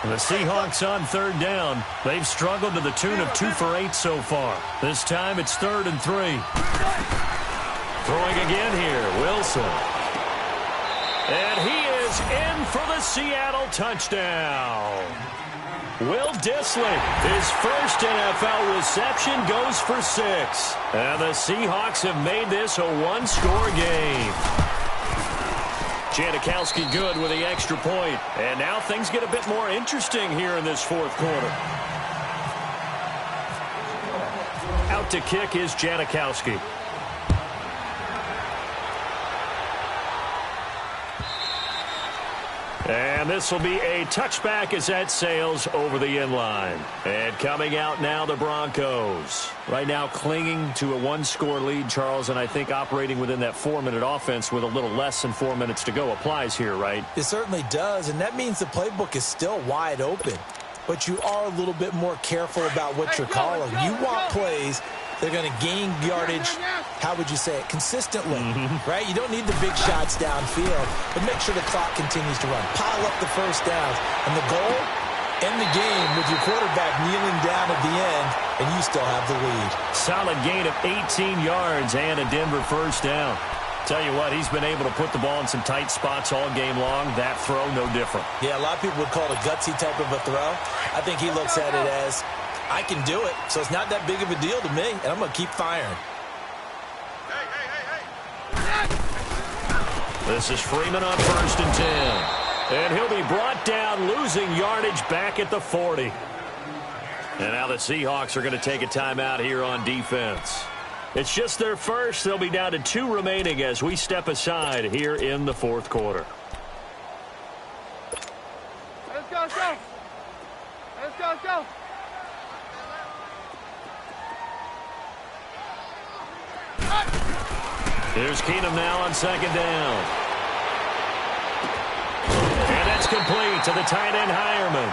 The Seahawks on 3rd down. They've struggled to the tune of 2 for 8 so far. This time it's 3rd and 3. Throwing again here, Wilson. And he is in for the Seattle touchdown. Will Dissly, his first NFL reception, goes for 6. And the Seahawks have made this a 1-score game. Janikowski good with the extra point. And now things get a bit more interesting here in this 4th quarter. Out to kick is Janikowski. And this will be a touchback as that sails over the inline. And coming out now, the Broncos. Right now clinging to a 1-score lead, Charles, and I think operating within that 4-minute offense with a little less than 4 minutes to go applies here, right? It certainly does, and that means the playbook is still wide open. But you are a little bit more careful about what you're calling. You want plays that are going to gain yardage, how would you say it, consistently, right? You don't need the big shots downfield, but make sure the clock continues to run. Pile up the first downs. And the goal, end the game with your quarterback kneeling down at the end, and you still have the lead. Solid gain of 18 yards and a Denver first down. Tell you what, he's been able to put the ball in some tight spots all game long. That throw, no different. Yeah, a lot of people would call it a gutsy type of a throw. I think he looks at it as, I can do it, so it's not that big of a deal to me, and I'm going to keep firing. This is Freeman on 1st and 10. And he'll be brought down, losing yardage back at the 40. And now the Seahawks are going to take a timeout here on defense. It's just their first. They'll be down to 2 remaining as we step aside here in the 4th quarter. Let's go, let's go. Let's go, let's go. Here's Keenum now on 2nd down. And that's complete to the tight end, Hireman.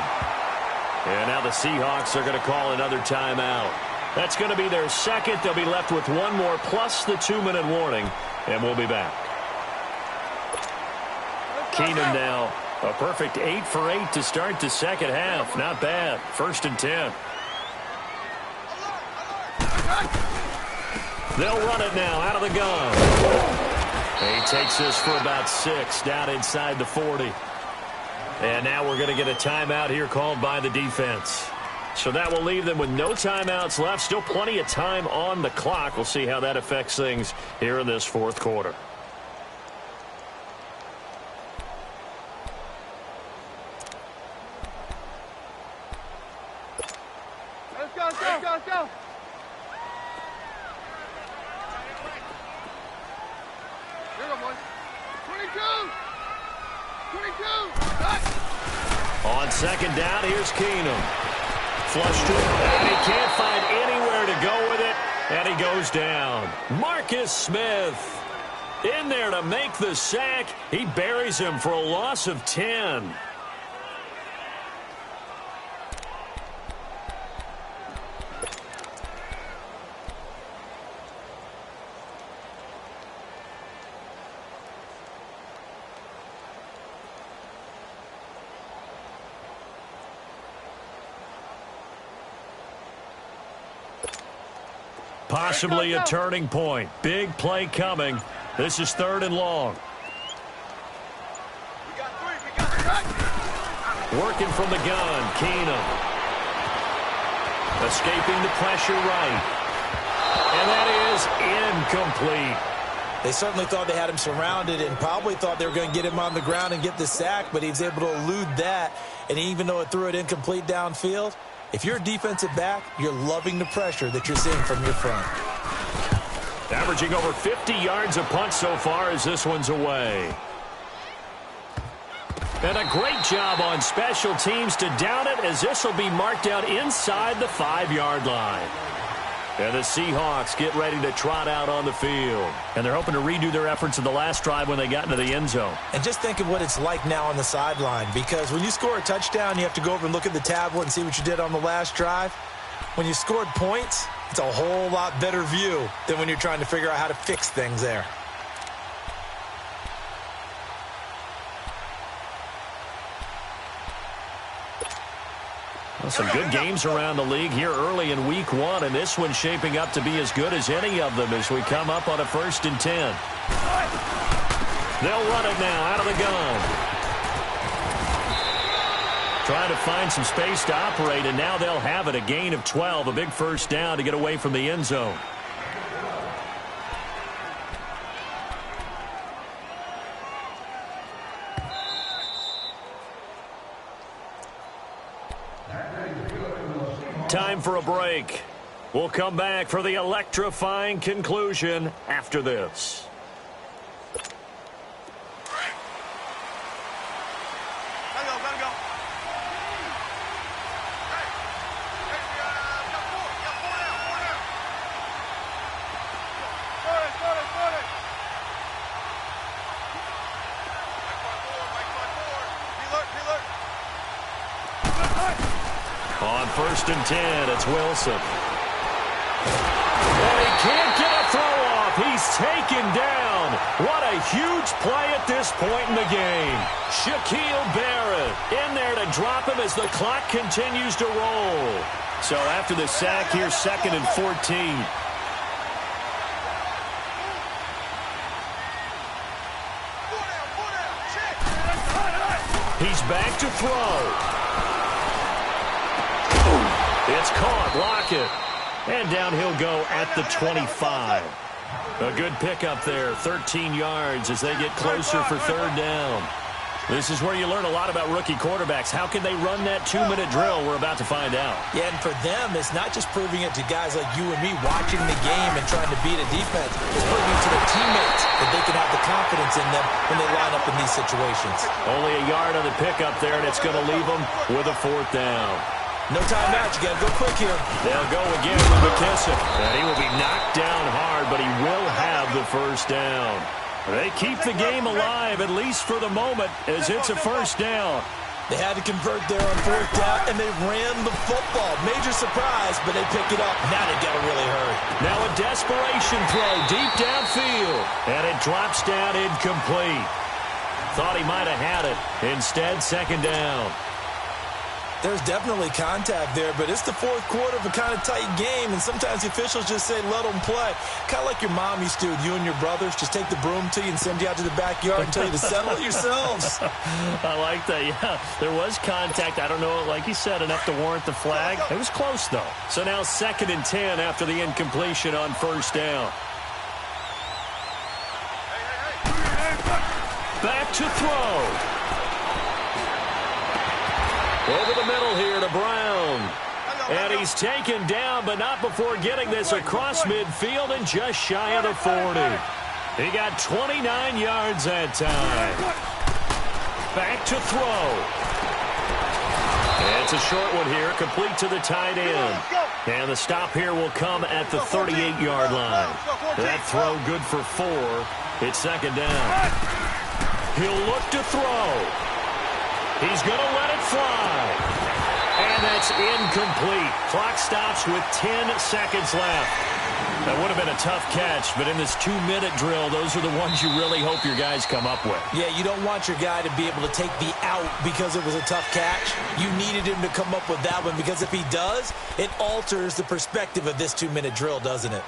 And now the Seahawks are going to call another timeout. That's going to be their 2nd. They'll be left with 1 more plus the 2-minute warning. And we'll be back. Keenum now, a perfect 8 for 8 to start the 2nd half. Not bad. 1st and 10. They'll run it now out of the gun. He takes this for about 6 down inside the 40. And now we're going to get a timeout here called by the defense. So that will leave them with no timeouts left. Still plenty of time on the clock. We'll see how that affects things here in this fourth quarter. Let's go, let's go, let's go, let's go. Here we go, boys. 22! On second down, here's Keenum. Flushed to it, and he can't find anywhere to go with it, and he goes down. Marcus Smith in there to make the sack. He buries him for a loss of 10. Possibly a turning point. Big play coming. This is 3rd and long. We got 3. We got 3. Working from the gun, Keenum. Escaping the pressure right. And that is incomplete. They certainly thought they had him surrounded and probably thought they were going to get him on the ground and get the sack, but he was able to elude that. And even though it threw it incomplete downfield, if you're a defensive back, you're loving the pressure that you're seeing from your front. Averaging over 50 yards a punt so far as this one's away. And a great job on special teams to down it, as this will be marked out inside the 5-yard line. And the Seahawks get ready to trot out on the field. And they're hoping to redo their efforts in the last drive when they got into the end zone. And just think of what it's like now on the sideline, because when you score a touchdown, you have to go over and look at the tablet and see what you did on the last drive. When you scored points, it's a whole lot better view than when you're trying to figure out how to fix things there. Well, some good games around the league here early in week 1, and this one's shaping up to be as good as any of them as we come up on a 1st and 10. They'll run it now out of the gun. Trying to find some space to operate, and now they'll have it. A gain of 12, a big first down to get away from the end zone. Time for a break. We'll come back for the electrifying conclusion after this. Let go, let go. Hey, got 4 now, 4 now. Score it. Mike 4. Alert. On 1st and 10, it's Wilson. And he can't get a throw off. He's taken down. What a huge play at this point in the game. Shaquille Barrett in there to drop him as the clock continues to roll. So after the sack, here's 2nd and 14. He's back to throw. It's caught. Lockett. And down he'll go at the 25. A good pickup there. 13 yards as they get closer for 3rd down. This is where you learn a lot about rookie quarterbacks. How can they run that 2-minute drill? We're about to find out. Yeah, and for them, it's not just proving it to guys like you and me watching the game and trying to beat a defense. It's proving it to their teammates that they can have the confidence in them when they line up in these situations. Only a yard on the pickup there, and it's going to leave them with a 4th down. No timeout. You got to go quick here. They'll go again with McKissick. And he will be knocked down hard, but he will have the 1st down. They keep the game alive, at least for the moment, as it's a 1st down. They had to convert there on 4th down, and they ran the football. Major surprise, but they pick it up. Now they got to really hurry. Now a desperation throw deep downfield, and it drops down incomplete. Thought he might have had it. Instead, 2nd down. There's definitely contact there, but it's the fourth quarter of a kind of tight game, and sometimes the officials just say, let them play. Kind of like your mom used to do with you and your brothers. Just take the broom to you and send you out to the backyard and tell you to settle it yourselves. I like that, yeah. There was contact. I don't know, like you said, enough to warrant the flag. It was close, though. So now 2nd and 10 after the incompletion on first down. Back to throw. Over the middle here to Brown. And he's taken down, but not before getting this across midfield and just shy of the 40. He got 29 yards that time. Back to throw. And it's a short one here, complete to the tight end. And the stop here will come at the 38-yard line. That throw good for 4. It's 2nd down. He'll look to throw. He's going to let it fly. And that's incomplete. Clock stops with 10 seconds left. That would have been a tough catch, but in this 2-minute drill, those are the ones you really hope your guys come up with. Yeah, you don't want your guy to be able to take the out because it was a tough catch. You needed him to come up with that one because if he does, it alters the perspective of this 2-minute drill, doesn't it?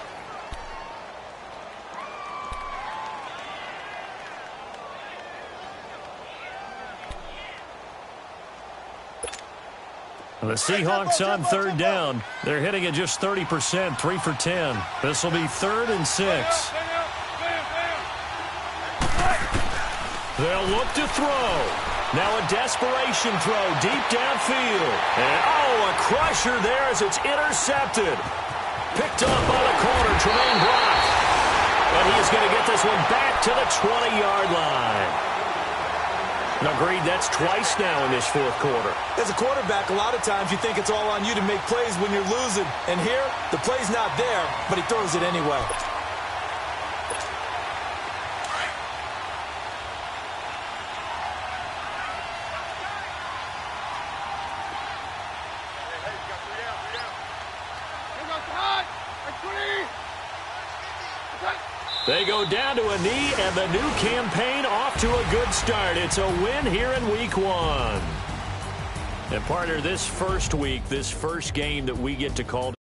The Seahawks on 3rd down. They're hitting at just 30%, 3 for 10. This will be 3rd and 6. They'll look to throw. Now a desperation throw deep downfield. And, a crusher there as it's intercepted. Picked up by the corner, Tremaine Brock. And he is going to get this one back to the 20-yard line. Agreed, that's twice now in this 4th quarter. As a quarterback, a lot of times you think it's all on you to make plays when you're losing. And here, the play's not there, but he throws it anyway. They go down to a knee, and the new campaign off to a good start. It's a win here in Week 1. And, partner, this first week, this first game that we get to call